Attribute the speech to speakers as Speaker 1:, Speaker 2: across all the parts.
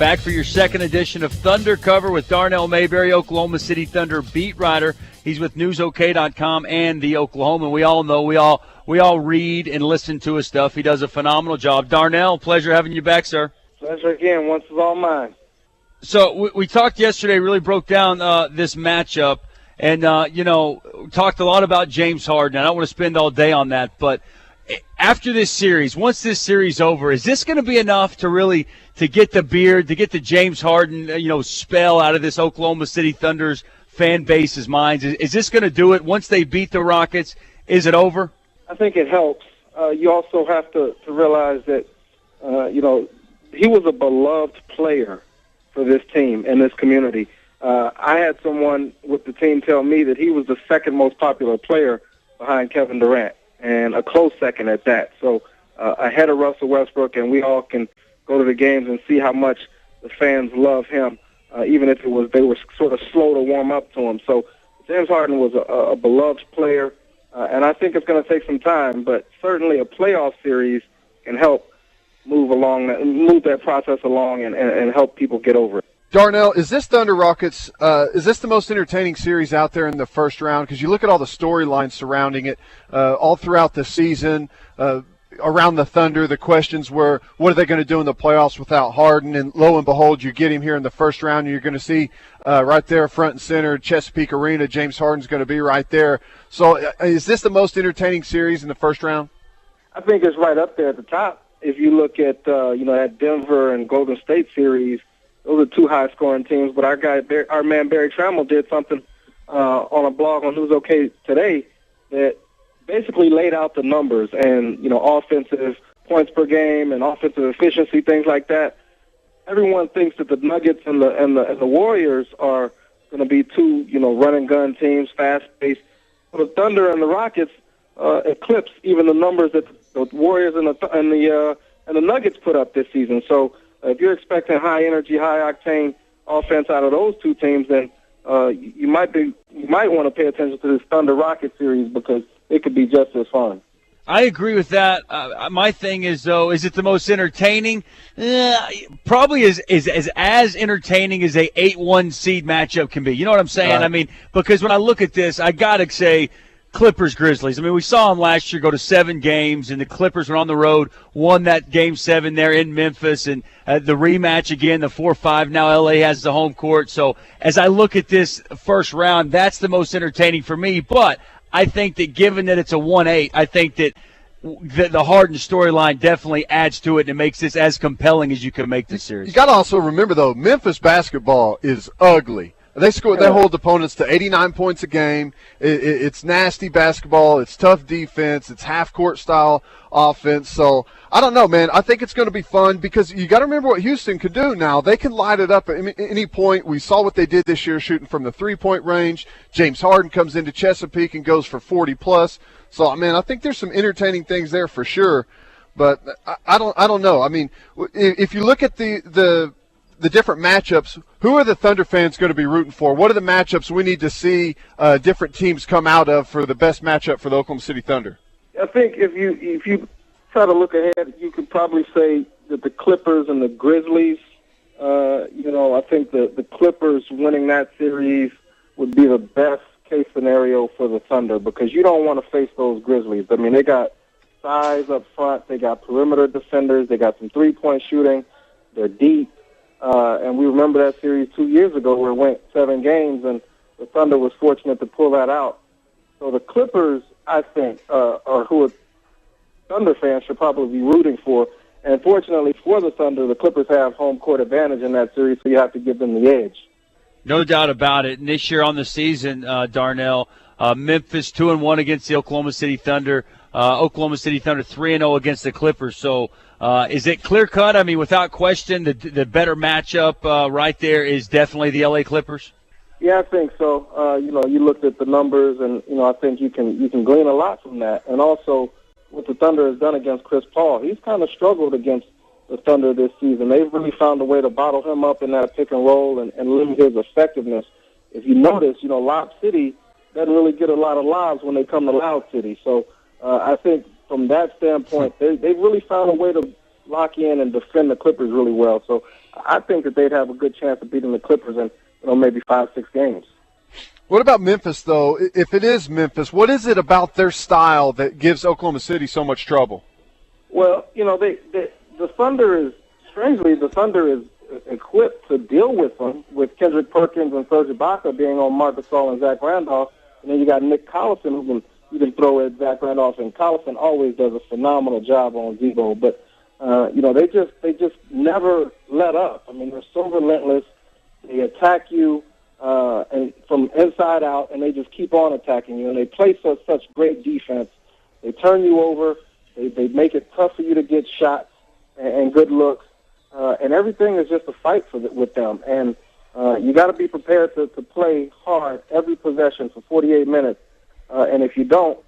Speaker 1: Back for your second edition of Thunder Cover with Darnell Mayberry, Oklahoma City Thunder beat writer. He's with NewsOK.com and the Oklahoman. We all know, we all read and listen to his stuff. He does a phenomenal job. Darnell, pleasure having you back, sir.
Speaker 2: Pleasure again. Once is all mine.
Speaker 1: So we talked yesterday, really broke down this matchup, and, talked a lot about James Harden. I don't want to spend all day on that, but after this series, once this series is over, is this going to be enough to really to get the beard, to get the James Harden, spell out of this Oklahoma City Thunder's fan base's minds? Is this going to do it? Once they beat the Rockets, is it over?
Speaker 2: I think it helps. You also have to realize that, he was a beloved player for this team and this community. I had someone with the team tell me that he was the second most popular player behind Kevin Durant, and a close second at that. So ahead of Russell Westbrook, and we all can go to the games and see how much the fans love him, even if they were sort of slow to warm up to him. So James Harden was a beloved player, and I think it's going to take some time, but certainly a playoff series can help move that process along and help people get over it.
Speaker 3: Darnell, is this Thunder Rockets, is this the most entertaining series out there in the first round? Because you look at all the storylines surrounding it all throughout the season. Around the Thunder, the questions were, what are they going to do in the playoffs without Harden? And lo and behold, you get him here in the first round, and you're going to see right there front and center, Chesapeake Arena, James Harden's going to be right there. So is this the most entertaining series in the first round?
Speaker 2: I think it's right up there at the top. If you look at, that Denver and Golden State series, those are two high-scoring teams. But our man Barry Trammell did something on a blog on NewsOK today that basically laid out the numbers and, offensive points per game and offensive efficiency, things like that. Everyone thinks that the Nuggets and the Warriors are going to be two, run-and-gun teams, fast-paced. But the Thunder and the Rockets eclipse even the numbers that the Warriors and the Nuggets put up this season. So if you're expecting high energy, high octane offense out of those two teams, then you might want to pay attention to this Thunder Rocket series because it could be just as fun.
Speaker 1: I agree with that. My thing is, though, is it the most entertaining? Probably is as entertaining as a 8-1 seed matchup can be. You know what I'm saying?
Speaker 3: Right.
Speaker 1: I mean, because when I look at this, I got to say Clippers-Grizzlies. I mean, we saw them last year go to 7 games, and the Clippers were on the road, won that Game 7 there in Memphis, and the rematch again, the 4-5. Now L.A. has the home court. So as I look at this first round, that's the most entertaining for me. But I think that given that it's a 1-8, I think that the Harden storyline definitely adds to it and it makes this as compelling as you can make this series.
Speaker 3: You got to also remember, though, Memphis basketball is ugly. They hold opponents to 89 points a game. It's nasty basketball. It's tough defense. It's half-court style offense. So, I don't know, man. I think it's going to be fun because you got to remember what Houston could do now. They can light it up at any point. We saw what they did this year shooting from the three-point range. James Harden comes into Chesapeake and goes for 40-plus. So, I think there's some entertaining things there for sure. But I don't know. I mean, if you look at the different matchups, who are the Thunder fans going to be rooting for? What are the matchups we need to see different teams come out of for the best matchup for the Oklahoma City Thunder?
Speaker 2: I think if you try to look ahead, you could probably say that the Clippers and the Grizzlies, I think the Clippers winning that series would be the best case scenario for the Thunder because you don't want to face those Grizzlies. I mean, they got size up front. They got perimeter defenders. They got some three-point shooting. They're deep. And we remember that series 2 years ago where it went 7 games, and the Thunder was fortunate to pull that out. So the Clippers, I think, are who Thunder fans should probably be rooting for. And fortunately for the Thunder, the Clippers have home court advantage in that series, so you have to give them the edge.
Speaker 1: No doubt about it. And this year on the season, Darnell, Memphis 2-1 against the Oklahoma City Thunder. Oklahoma City Thunder 3-0 against the Clippers. So is it clear-cut? I mean, without question, the better matchup right there is definitely the L.A. Clippers?
Speaker 2: Yeah, I think so. You looked at the numbers, and, I think you can glean a lot from that. And also what the Thunder has done against Chris Paul. He's kind of struggled against the Thunder this season. They've really found a way to bottle him up in that pick and roll and limit his effectiveness. If you notice, Lob City doesn't really get a lot of lobs when they come to Loud City. So I think from that standpoint, they've really found a way to lock in and defend the Clippers really well. So I think that they'd have a good chance of beating the Clippers in maybe 5-6 games.
Speaker 3: What about Memphis, though? If it is Memphis, what is it about their style that gives Oklahoma City so much trouble?
Speaker 2: Well, the Thunder is equipped to deal with them, with Kendrick Perkins and Serge Ibaka being on Marc Gasol and Zach Randolph. And then you got Nick Collison, you can throw at Zach Randolph, and Collison always does a phenomenal job on Zebo. But they just never let up. I mean, they're so relentless. They attack you and from inside out, and they just keep on attacking you. And they play such great defense. They turn you over. They make it tough for you to get shots and good looks. And everything is just a fight with them. And you got to be prepared to play hard every possession for 48 minutes. And if you don't,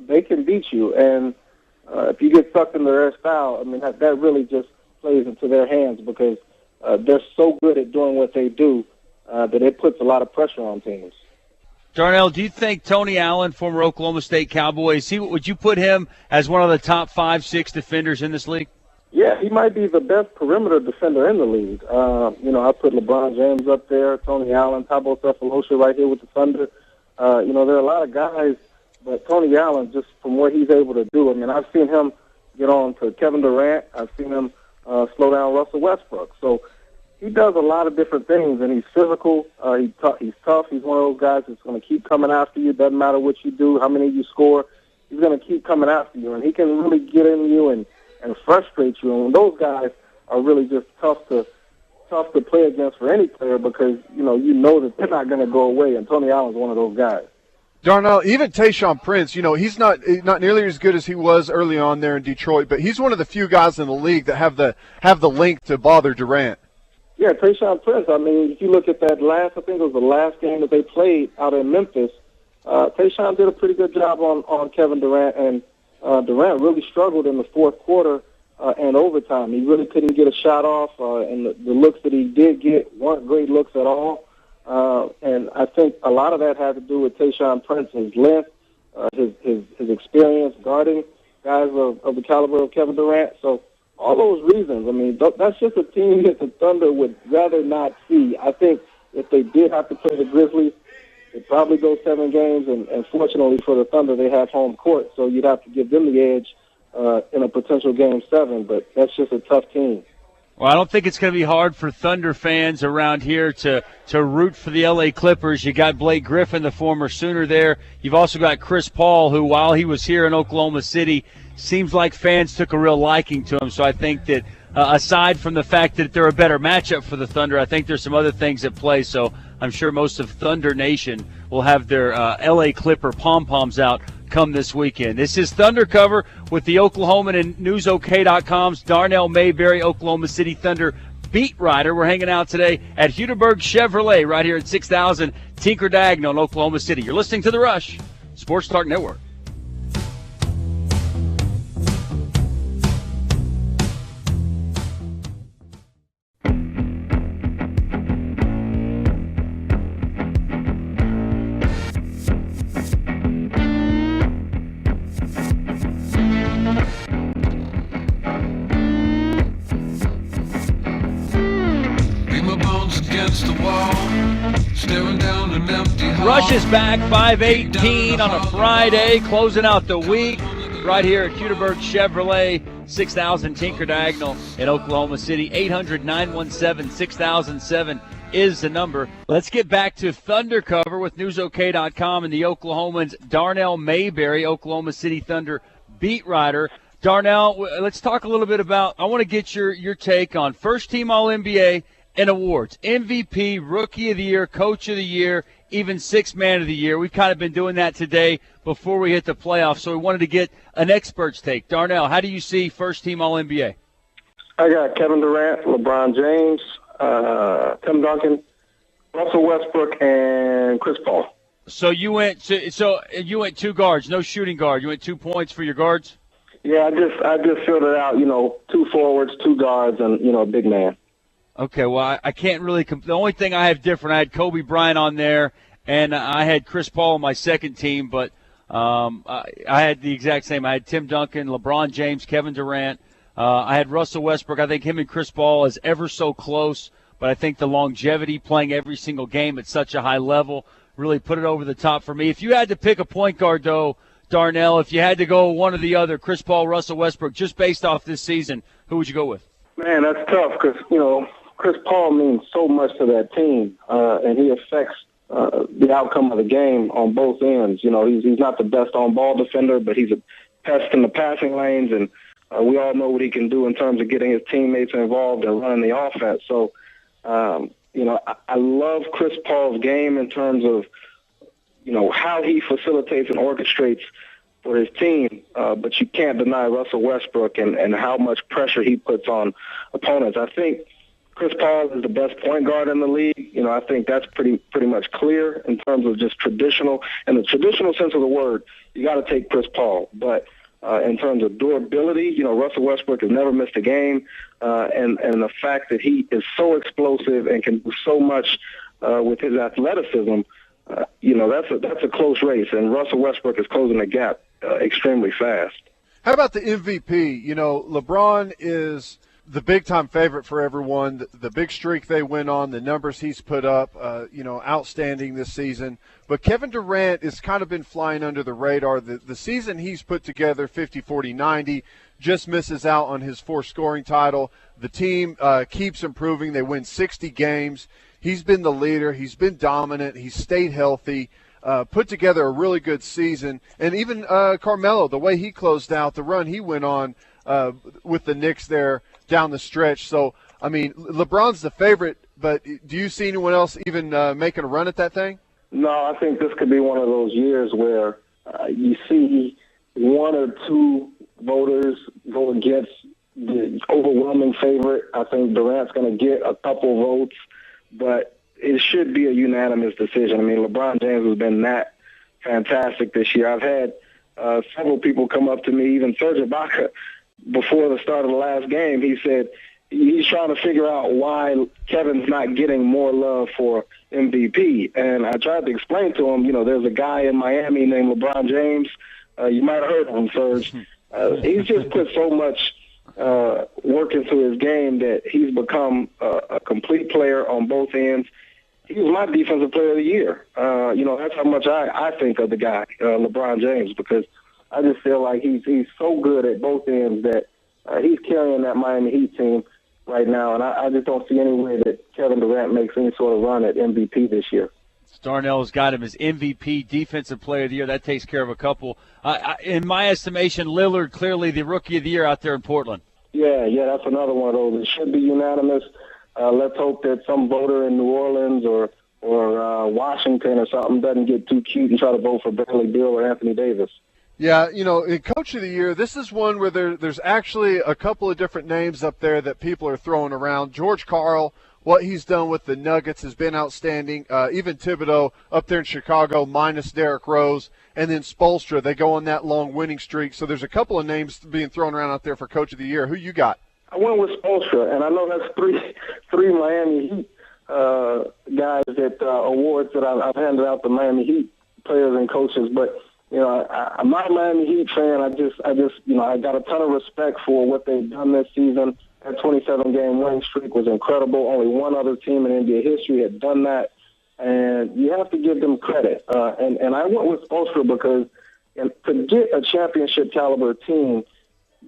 Speaker 2: they can beat you. And if you get sucked into their style, I mean, that really just plays into their hands because they're so good at doing what they do that it puts a lot of pressure on teams.
Speaker 1: Darnell, do you think Tony Allen, former Oklahoma State Cowboy, would you put him as one of the top 5-6 defenders in this league?
Speaker 2: Yeah, he might be the best perimeter defender in the league. I put LeBron James up there, Tony Allen, Thabo Sefolosha right here with the Thunder. There are a lot of guys, but Tony Allen, just from what he's able to do, I mean, I've seen him get on to Kevin Durant. I've seen him slow down Russell Westbrook. So he does a lot of different things, and he's physical. He's tough. He's one of those guys that's going to keep coming after you. Doesn't matter what you do, how many you score. He's going to keep coming after you, and he can really get in you and frustrate you. And those guys are really just tough to play against for any player because you know that they're not going to go away. And Tony Allen's one of those guys.
Speaker 3: Darnell, even Tayshaun Prince, he's not nearly as good as he was early on there in Detroit, but he's one of the few guys in the league that have the length to bother Durant.
Speaker 2: Yeah, Tayshaun Prince. I mean, if you look at that I think it was the last game that they played out in Memphis, Tayshaun did a pretty good job on Kevin Durant, and Durant really struggled in the fourth quarter and overtime. He really couldn't get a shot off, and the looks that he did get weren't great looks at all. And I think a lot of that had to do with Tayshaun Prince, his length, his experience guarding guys of the caliber of Kevin Durant. So all those reasons, I mean, that's just a team that the Thunder would rather not see. I think if they did have to play the Grizzlies, they'd probably go 7 games, and fortunately for the Thunder, they have home court, so you'd have to give them the edge in a potential Game 7, but that's just a tough team.
Speaker 1: Well, I don't think it's going to be hard for Thunder fans around here to root for the L.A. Clippers. You got Blake Griffin, the former Sooner there. You've also got Chris Paul, who, while he was here in Oklahoma City, seems like fans took a real liking to him. So I think that aside from the fact that they're a better matchup for the Thunder, I think there's some other things at play. So I'm sure most of Thunder Nation will have their L.A. Clipper pom-poms out come this weekend. This is Thunder Cover with the Oklahoman and NewsOK.com's Darnell Mayberry, Oklahoma City Thunder beat writer. We're hanging out today at Huderberg Chevrolet right here at 6000 Tinker Diagonal in Oklahoma City. You're listening to The Rush, Sports Talk Network. Rush is back, 5:18 on a Friday, closing out the week right here at Huderberg Chevrolet, 6000 Tinker Diagonal in Oklahoma City. 800-917-6007 is the number. Let's get back to Thunder Cover with NewsOK.com and the Oklahomans. Darnell Mayberry, Oklahoma City Thunder beat writer. Darnell, let's talk a little bit about, I want to get your take on first team All-NBA and awards. MVP, Rookie of the Year, Coach of the Year, even Sixth Man of the Year. We've kind of been doing that today before we hit the playoffs, so we wanted to get an expert's take. Darnell, how do you see first team All-NBA?
Speaker 2: I got Kevin Durant, LeBron James, Tim Duncan, Russell Westbrook, and Chris Paul.
Speaker 1: So you went two guards, no shooting guard. You went 2 points for your guards?
Speaker 2: Yeah, I just filled it out, 2 forwards, 2 guards, and, a big man.
Speaker 1: Okay, well, I can't really the only thing I have different, I had Kobe Bryant on there, and I had Chris Paul on my second team, but I had the exact same. I had Tim Duncan, LeBron James, Kevin Durant, I had Russell Westbrook. I think him and Chris Paul is ever so close, but I think the longevity, playing every single game at such a high level, really put it over the top for me. If you had to pick a point guard, though, Darnell, if you had to go one or the other, Chris Paul, Russell Westbrook, just based off this season, who would you go with?
Speaker 2: Man, that's tough because, Chris Paul means so much to that team, and he affects the outcome of the game on both ends. He's not the best on-ball defender, but he's a pest in the passing lanes, and we all know what he can do in terms of getting his teammates involved and running the offense. So, I love Chris Paul's game in terms of, how he facilitates and orchestrates for his team, but you can't deny Russell Westbrook and how much pressure he puts on opponents. I think Chris Paul is the best point guard in the league. I think that's pretty much clear in terms of just traditional. In the traditional sense of the word, you got to take Chris Paul. But in terms of durability, Russell Westbrook has never missed a game, and the fact that he is so explosive and can do so much with his athleticism, that's a close race, and Russell Westbrook is closing the gap extremely fast.
Speaker 3: How about the MVP? LeBron is the big-time favorite for everyone. The big streak they went on, the numbers he's put up, outstanding this season. But Kevin Durant has kind of been flying under the radar. The season he's put together, 50, 40, 90, just misses out on his fourth scoring title. The team keeps improving. They win 60 games. He's been the leader. He's been dominant. He's stayed healthy. Put together a really good season. And even Carmelo, the way he closed out the run he went on with the Knicks there down the stretch. So, LeBron's the favorite, but do you see anyone else even making a run at that thing?
Speaker 2: No, I think this could be one of those years where you see one or two voters go against the overwhelming favorite. I think Durant's going to get a couple votes, but it should be a unanimous decision. LeBron James has been that fantastic this year. I've had several people come up to me, even Serge Ibaka, before the start of the last game. He said he's trying to figure out why Kevin's not getting more love for MVP. And I tried to explain to him, there's a guy in Miami named LeBron James. You might have heard of him, Serge. He's just put so much work into his game that he's become a complete player on both ends. He was my defensive player of the year. That's how much I think of the guy, LeBron James, because I just feel like he's so good at both ends that he's carrying that Miami Heat team right now, and I just don't see any way that Kevin Durant makes any sort of run at MVP this year.
Speaker 1: Darnell's got him as MVP, Defensive Player of the Year. That takes care of a couple. In my estimation, Lillard clearly the Rookie of the Year out there in Portland.
Speaker 2: Yeah, that's another one of those. It should be unanimous. Let's hope that some voter in New Orleans or Washington or something doesn't get too cute and try to vote for Bradley Beal or Anthony Davis.
Speaker 3: Yeah, in Coach of the Year, this is one where there's actually a couple of different names up there that people are throwing around. George Karl, what he's done with the Nuggets has been outstanding. Even Thibodeau up there in Chicago, minus Derrick Rose. And then Spoelstra, they go on that long winning streak. So there's a couple of names being thrown around out there for Coach of the Year. Who you got?
Speaker 2: I went with Spoelstra, and I know that's three Miami Heat guys that awards that I've handed out to Miami Heat players and coaches, but I'm not a Miami Heat fan. I got a ton of respect for what they've done this season. That 27-game winning streak was incredible. Only one other team in NBA history had done that, and you have to give them credit. And I went with Spoelstra because to get a championship caliber team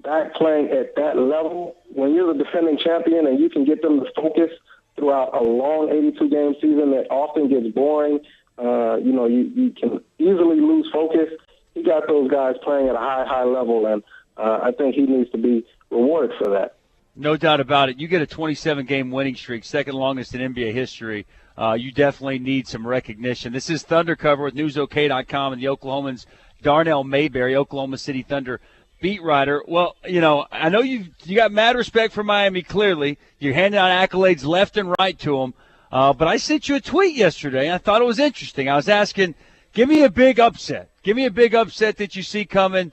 Speaker 2: back playing at that level, when you're the defending champion and you can get them to focus throughout a long 82-game season that often gets boring. You can easily lose focus. He got those guys playing at a high level, and I think he needs to be rewarded for that.
Speaker 1: No doubt about it. You get a 27-game winning streak, second longest in NBA history. You definitely need some recognition. This is Thunder Cover with NewsOK.com and the Oklahomans' Darnell Mayberry, Oklahoma City Thunder beat writer. Well, I know you got mad respect for Miami, clearly. You're handing out accolades left and right to them. But I sent you a tweet yesterday. I thought it was interesting. I was asking, give me a big upset. Give me a big upset that you see coming.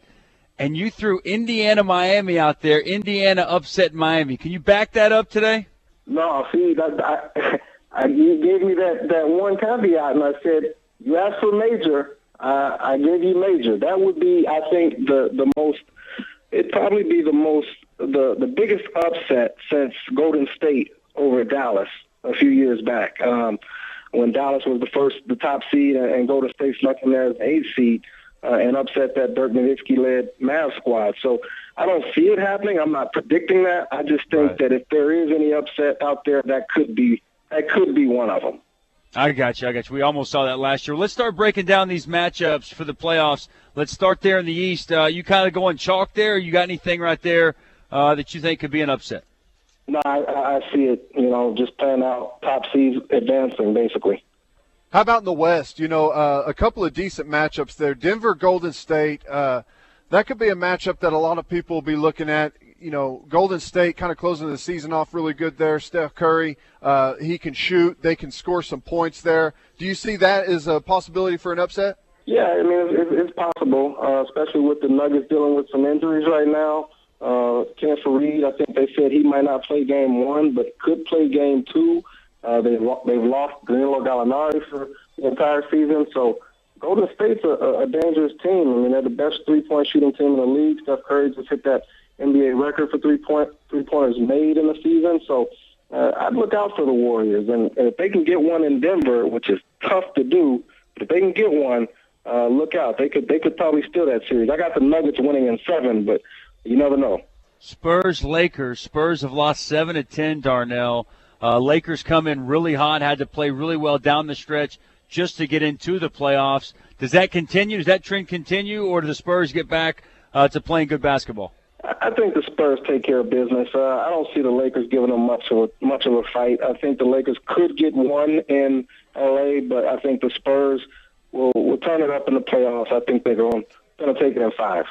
Speaker 1: And you threw Indiana-Miami out there. Indiana upset Miami. Can you back that up today?
Speaker 2: No, see, you gave me that one caveat, and I said, you asked for major. I gave you major. That would be, I think, the most – it'd probably be the most the biggest upset since Golden State over Dallas a few years back, when Dallas was the top seed, and Golden State snuck in there as 8th seed and upset that Dirk Nowitzki-led Mavs squad. So I don't see it happening. I'm not predicting that. I just think that if there is any upset out there, that could be one of them.
Speaker 1: I got you. We almost saw that last year. Let's start breaking down these matchups for the playoffs. Let's start there in the East. You kind of going chalk there? Or you got anything right there that you think could be an upset?
Speaker 2: No, I see it, just playing out top seeds advancing, basically.
Speaker 3: How about in the West? A couple of decent matchups there. Denver, Golden State, that could be a matchup that a lot of people will be looking at. Golden State kind of closing the season off really good there. Steph Curry, he can shoot. They can score some points there. Do you see that as a possibility for an upset?
Speaker 2: Yeah, I mean, it's possible, especially with the Nuggets dealing with some injuries right now. Kenneth Faried, I think they said he might not play game 1, but could play game 2. They've lost Danilo Gallinari for the entire season. So Golden State's a dangerous team. I mean, they're the best three-point shooting team in the league. Steph Curry just hit that NBA record for three-pointers made in the season. So I'd look out for the Warriors. And if they can get one in Denver, which is tough to do, but if they can get one, look out. They could probably steal that series. I got the Nuggets winning in 7, but you never know.
Speaker 1: Spurs, Lakers. Spurs have lost 7 of 10, Darnell. Lakers come in really hot, had to play really well down the stretch just to get into the playoffs. Does that continue? Does that trend continue, or do the Spurs get back to playing good basketball?
Speaker 2: I think the Spurs take care of business. I don't see the Lakers giving them much of a fight. I think the Lakers could get one in L.A., but I think the Spurs will turn it up in the playoffs. I think they're going to take it in 5.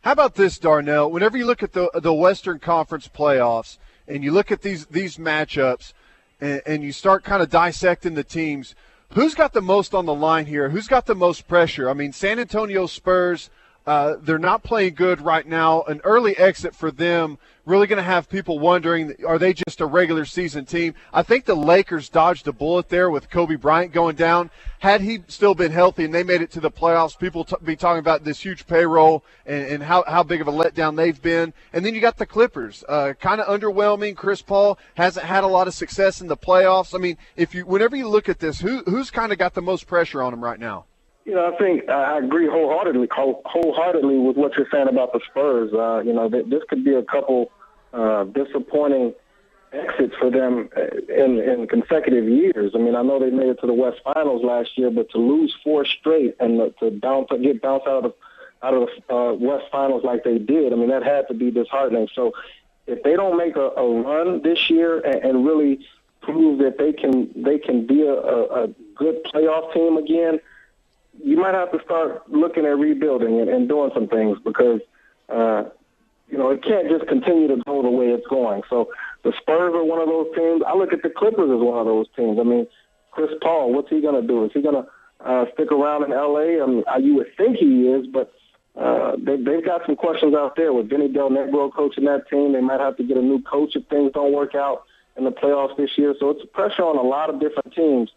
Speaker 3: How about this, Darnell? Whenever you look at the Western Conference playoffs and you look at these matchups and you start kind of dissecting the teams, who's got the most on the line here? Who's got the most pressure? I mean, San Antonio Spurs, they're not playing good right now. An early exit for them really going to have people wondering, are they just a regular season team? I think the Lakers dodged a bullet there with Kobe Bryant going down. Had he still been healthy and they made it to the playoffs, people be talking about this huge payroll and how big of a letdown they've been. And then you got the Clippers, kind of underwhelming. Chris Paul hasn't had a lot of success in the playoffs. I mean, whenever you look at this, who's kind of got the most pressure on them right now?
Speaker 2: I think I agree wholeheartedly with what you're saying about the Spurs. This could be a couple disappointing exits for them in consecutive years. I mean, I know they made it to the West Finals last year, but to lose 4 straight and to get bounced out of the West Finals like they did, I mean, that had to be disheartening. So if they don't make a run this year and really prove that they can be a good playoff team again, you might have to start looking at rebuilding and doing some things because, it can't just continue to go the way it's going. So the Spurs are one of those teams. I look at the Clippers as one of those teams. I mean, Chris Paul, what's he going to do? Is he going to stick around in L.A.? I mean, you would think he is, but they've got some questions out there with Vinny Del Negro coaching that team. They might have to get a new coach if things don't work out in the playoffs this year. So it's pressure on a lot of different teams.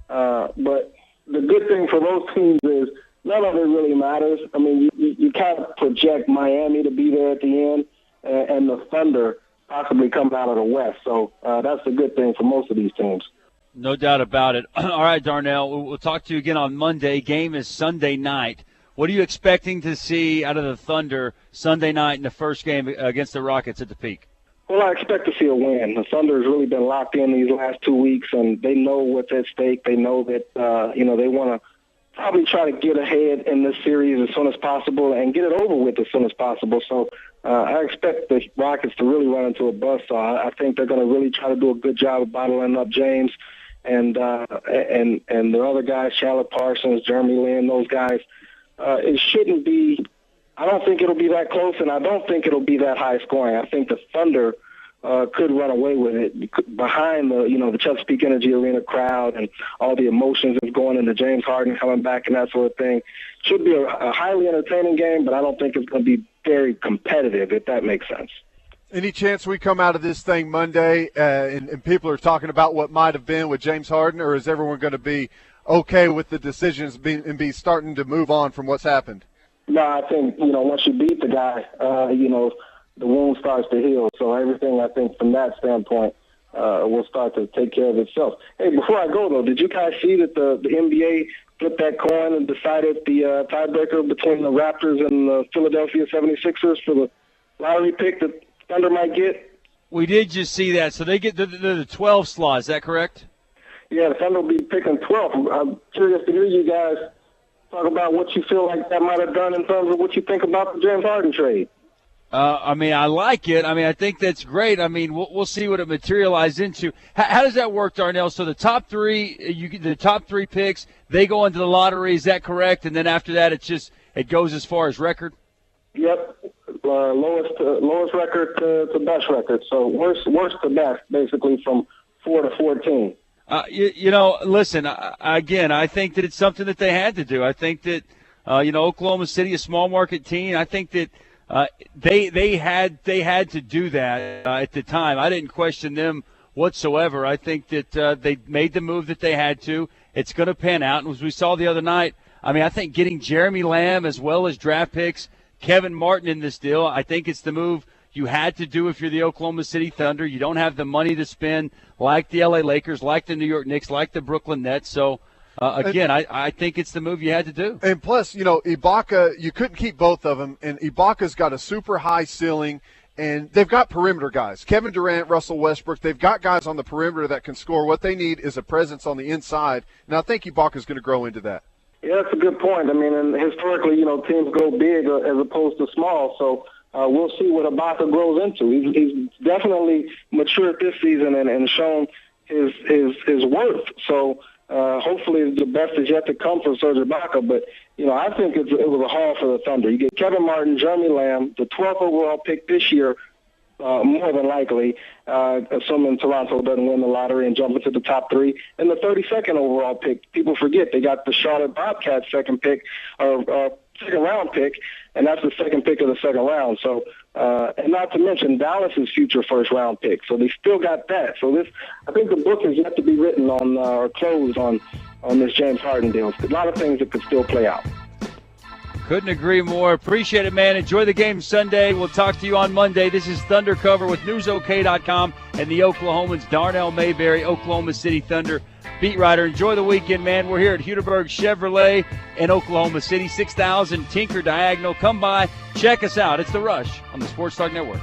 Speaker 2: But the good thing for those teams is none of it really matters. I mean, you kind of project Miami to be there at the end and the Thunder possibly coming out of the West. So that's a good thing for most of these teams.
Speaker 1: No doubt about it. All right, Darnell, we'll talk to you again on Monday. Game is Sunday night. What are you expecting to see out of the Thunder Sunday night in the first game against the Rockets at the Peak?
Speaker 2: Well, I expect to see a win. The Thunder has really been locked in these last 2 weeks, and they know what's at stake. They know that, they want to probably try to get ahead in this series as soon as possible and get it over with as soon as possible. So I expect the Rockets to really run into a buzzsaw. I think they're going to really try to do a good job of bottling up James and the other guys, Charlotte Parsons, Jeremy Lin, those guys. It shouldn't be – I don't think it'll be that close, and I don't think it'll be that high scoring. I think the Thunder could run away with it behind the Chesapeake Energy Arena crowd and all the emotions that's going into James Harden coming back and that sort of thing. Should be a highly entertaining game, but I don't think it's going to be very competitive, if that makes sense.
Speaker 3: Any chance we come out of this thing Monday and people are talking about what might have been with James Harden, or is everyone going to be okay with the decisions and be starting to move on from what's happened?
Speaker 2: No, I think, once you beat the guy, the wound starts to heal. So everything, I think, from that standpoint, will start to take care of itself. Hey, before I go, though, did you guys see that the NBA flipped that coin and decided the tiebreaker between the Raptors and the Philadelphia 76ers for the lottery pick that Thunder might get?
Speaker 1: We did just see that. So they get the 12 slot. Is that correct?
Speaker 2: Yeah, the Thunder will be picking 12. I'm curious to hear you guys talk about what you feel like that might have done in terms of what you think about the James Harden trade.
Speaker 1: I mean, I like it. I mean, I think that's great. I mean, we'll see what it materializes into. How does that work, Darnell? So the top three picks, they go into the lottery. Is that correct? And then after that, it goes as far as record.
Speaker 2: Yep, lowest record to best record. So worst to best, basically from 4 to 14.
Speaker 1: Listen. Again, I think that it's something that they had to do. I think that Oklahoma City, a small market team. I think that. They had to do that at the time. I didn't question them whatsoever. I think that they made the move that they had to. It's going to pan out. And as we saw the other night, I mean, I think getting Jeremy Lamb as well as draft picks, Kevin Martin in this deal, I think it's the move you had to do if you're the Oklahoma City Thunder. You don't have the money to spend like the L.A. Lakers, like the New York Knicks, like the Brooklyn Nets. So, again, I think it's the move you had to do.
Speaker 3: And plus, Ibaka, you couldn't keep both of them, and Ibaka's got a super high ceiling, and they've got perimeter guys. Kevin Durant, Russell Westbrook, they've got guys on the perimeter that can score. What they need is a presence on the inside, and I think Ibaka's going to grow into that.
Speaker 2: Yeah, that's a good point. I mean, and historically, teams go big as opposed to small, so we'll see what Ibaka grows into. He's definitely matured this season and shown his worth. So, hopefully the best is yet to come for Serge Ibaka, but I think it was a haul for the Thunder. You get Kevin Martin, Jeremy Lamb, the 12th overall pick this year, more than likely, assuming Toronto doesn't win the lottery and jump into the top three, and the 32nd overall pick. People forget they got the Charlotte Bobcats second round pick, and that's the second pick of the second round. So, and not to mention Dallas's future first round pick. So they still got that. So I think the book is yet to be written on or closed on this James Harden deal. A lot of things that could still play out.
Speaker 1: Couldn't agree more. Appreciate it, man. Enjoy the game Sunday. We'll talk to you on Monday. This is Thunder Cover with NewsOK.com and the Oklahomans. Darnell Mayberry, Oklahoma City Thunder beat writer. Enjoy the weekend, man. We're here at Huderberg Chevrolet in Oklahoma City, 6000 Tinker Diagonal. Come by, check us out. It's The Rush on the Sports Talk Network.